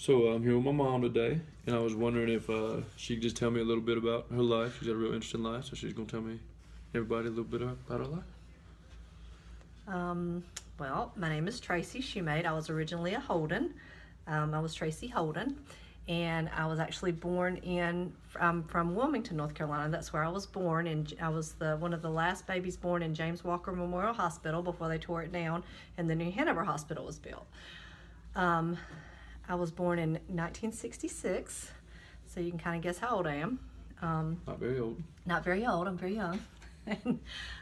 So I'm here with my mom today, and I was wondering if she could just tell me a little bit about her life. She's got a real interesting life, so she's gonna tell me, everybody, a little bit about her life. Well, my name is Tracy Shoemate. I was originally a Holden. I was Tracy Holden, and I was actually born from Wilmington, North Carolina. That's where I was born, and I was one of the last babies born in James Walker Memorial Hospital before they tore it down and the new Hanover Hospital was built. I was born in 1966, so you can kind of guess how old I am. Not very old. Not very old. I'm very young.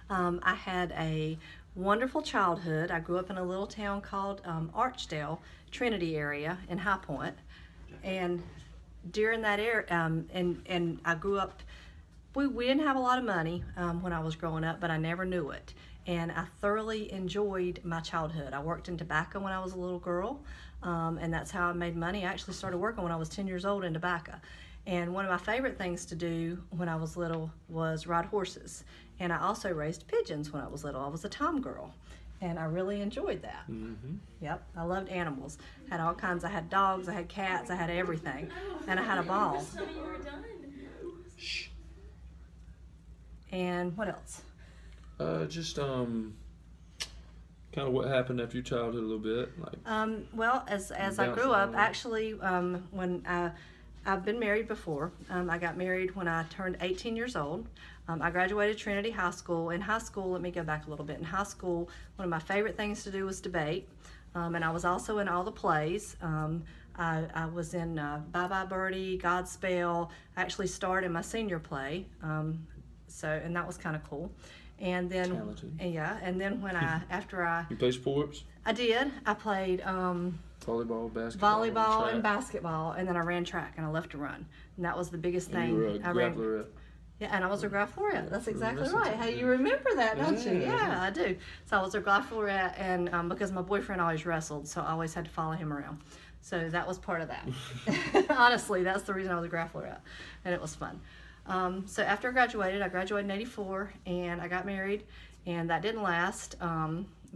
I had a wonderful childhood. I grew up in a little town called Archdale, Trinity area in High Point, and during that area, and I grew up. We didn't have a lot of money when I was growing up, but I never knew it, and I thoroughly enjoyed my childhood. I worked in tobacco when I was a little girl, and that's how I made money. I actually started working when I was 10 years old in tobacco. And one of my favorite things to do when I was little was ride horses. And I also raised pigeons when I was little. I was a tom girl, and I really enjoyed that. Mm-hmm. Yep, I loved animals. Had all kinds. I had dogs, I had cats, I had everything. And I had a ball. Shh. And what else? Just kind of what happened after your childhood a little bit, like. Well, as I grew up, actually, when I've been married before. I got married when I turned 18 years old. I graduated Trinity High School. In high school, let me go back a little bit. In high school, one of my favorite things to do was debate. And I was also in all the plays. I was in Bye Bye Birdie, Godspell. I actually starred in my senior play. And that was kind of cool. And then, and then when after You play sports? I did. I played volleyball, and basketball, and then I ran track, and I left to run. And that was the biggest thing. You were a grapplerette. Yeah, and I was a graphlerette. That's exactly right. Hey, you remember that, don't you? Yeah, I do. So I was a graphlerette, and because my boyfriend always wrestled, so I always had to follow him around. So that was part of that. Honestly, that's the reason I was a graphlerette, and it was fun. So after I graduated in '84, and I got married, and that didn't last,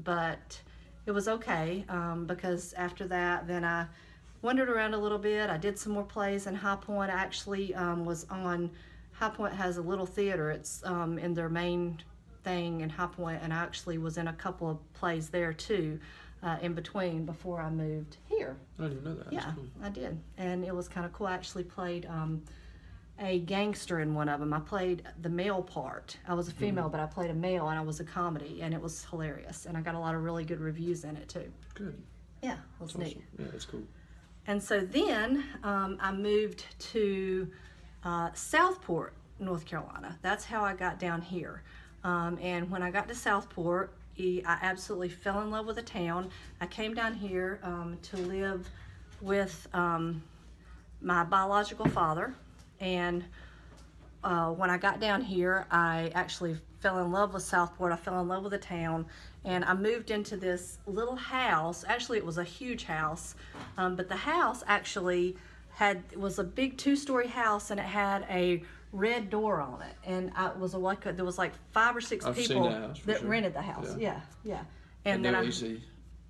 but it was okay, because after that, then I wandered around a little bit. I did some more plays in High Point. I actually was on, High Point has a little theater. It's in their main thing in High Point, and I actually was in a couple of plays there too, in between before I moved here. I didn't even know that. Yeah, cool. I did, and it was kind of cool. I actually played a gangster in one of them. I played the male part. I was a female, but I played a male, and I was a comedy, and it was hilarious, and I got a lot of really good reviews in it too. Good. Yeah, it was that's neat. Awesome. Yeah, that's cool. And so then I moved to Southport, North Carolina. That's how I got down here. And when I got to Southport, I absolutely fell in love with the town. I came down here to live with my biological father. And when I got down here, I actually fell in love with Southport. I fell in love with the town, and I moved into this little house. Actually, it was a huge house, but the house actually was a big 2-story house, and it had a red door on it. And there was like 5 or 6 people that rented the house. Yeah. And then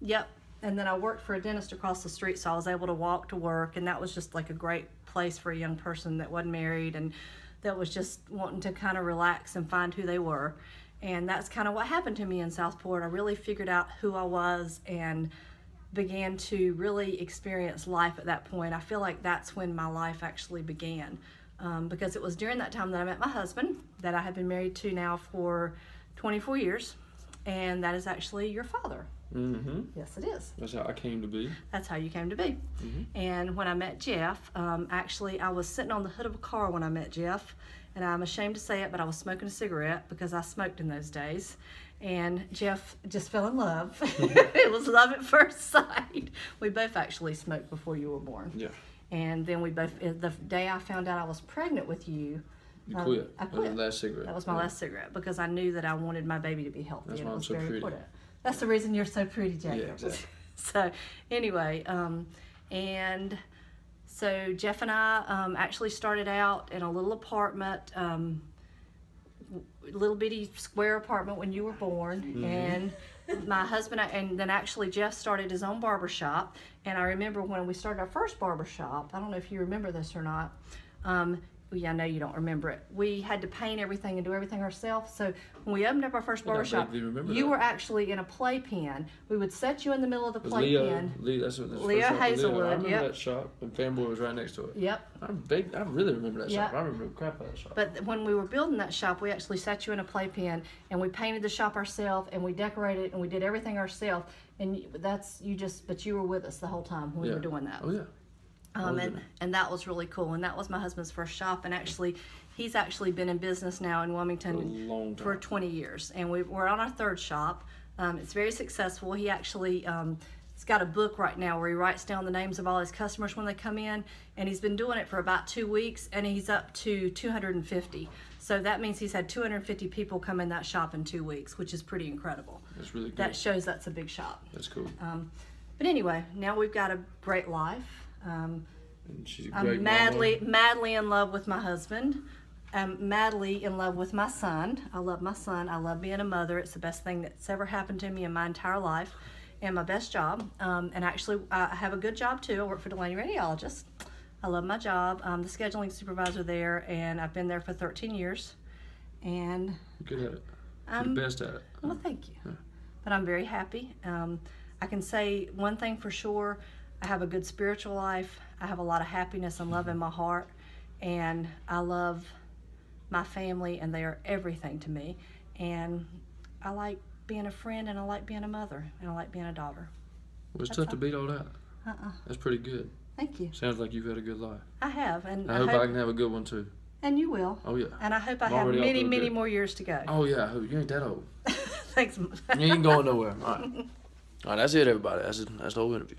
Yep. And then I worked for a dentist across the street, so I was able to walk to work, and that was just like a great place for a young person that wasn't married and that was just wanting to kind of relax and find who they were. And that's kind of what happened to me in Southport. I really figured out who I was and began to really experience life at that point. I feel like that's when my life actually began, because it was during that time that I met my husband, that I have been married to now for 24 years, and that is actually your father. Mm-hmm. Yes, it is. That's how I came to be. That's how you came to be. Mm-hmm. And when I met Jeff, actually I was sitting on the hood of a car when I met Jeff, and I'm ashamed to say it, but I was smoking a cigarette because I smoked in those days. And Jeff just fell in love. It was love at first sight. We both actually smoked before you were born. Yeah. And then we both, the day I found out I was pregnant with you, you quit. I quit. That was the last cigarette. That was my last cigarette because I knew that I wanted my baby to be healthy. That's and why it was I'm so very pretty. important. That's the reason you're so pretty, Jacob. Yeah, exactly. So anyway, and so Jeff and I actually started out in a little apartment, little bitty square apartment when you were born, Mm-hmm. and my husband and then actually Jeff started his own barber shop. And I remember when we started our first barber shop, I don't know if you remember this or not. Yeah, I know you don't remember it. We had to paint everything and do everything ourselves. So when we opened up our first barber shop, you were actually in a playpen. We would set you in the middle of the playpen. Leo Hazelwood. I remember that shop, and Fanboy was right next to it. Yep. I really remember that shop. I remember the crap out of that shop. But when we were building that shop, we actually set you in a playpen, and we painted the shop ourselves, and we decorated, and we did everything ourselves. And but you were with us the whole time when we were doing that. Oh yeah. And that was really cool. And that was my husband's first shop. And actually, he's actually been in business now in Wilmington for 20 years. And we're on our third shop. It's very successful. He actually he's got a book right now where he writes down the names of all his customers when they come in. And he's been doing it for about 2 weeks, and he's up to 250. So that means he's had 250 people come in that shop in 2 weeks, which is pretty incredible. That's really good. That shows that's a big shop. That's cool. But anyway, now we've got a great life. And she's a great I'm madly in love with my husband. I'm madly in love with my son. I love my son. I love being a mother. It's the best thing that's ever happened to me in my entire life, and my best job. And actually, I have a good job too. I work for Delaney Radiologist. I love my job. I'm the scheduling supervisor there, and I've been there for 13 years. And you're good at it. You're the best at it. Well, thank you. Yeah. But I'm very happy. I can say one thing for sure. I have a good spiritual life. I have a lot of happiness and love in my heart, and I love my family, and they are everything to me. And I like being a friend, and I like being a mother, and I like being a daughter. Well, it's tough to beat all that. That's pretty good. Thank you. Sounds like you've had a good life. I have, and I hope I can have a good one too. And you will. Oh yeah. And I hope I have many more years to go. Oh yeah, I hope you ain't that old. Thanks. You ain't going nowhere. All right. All right, that's it, everybody. That's the whole interview.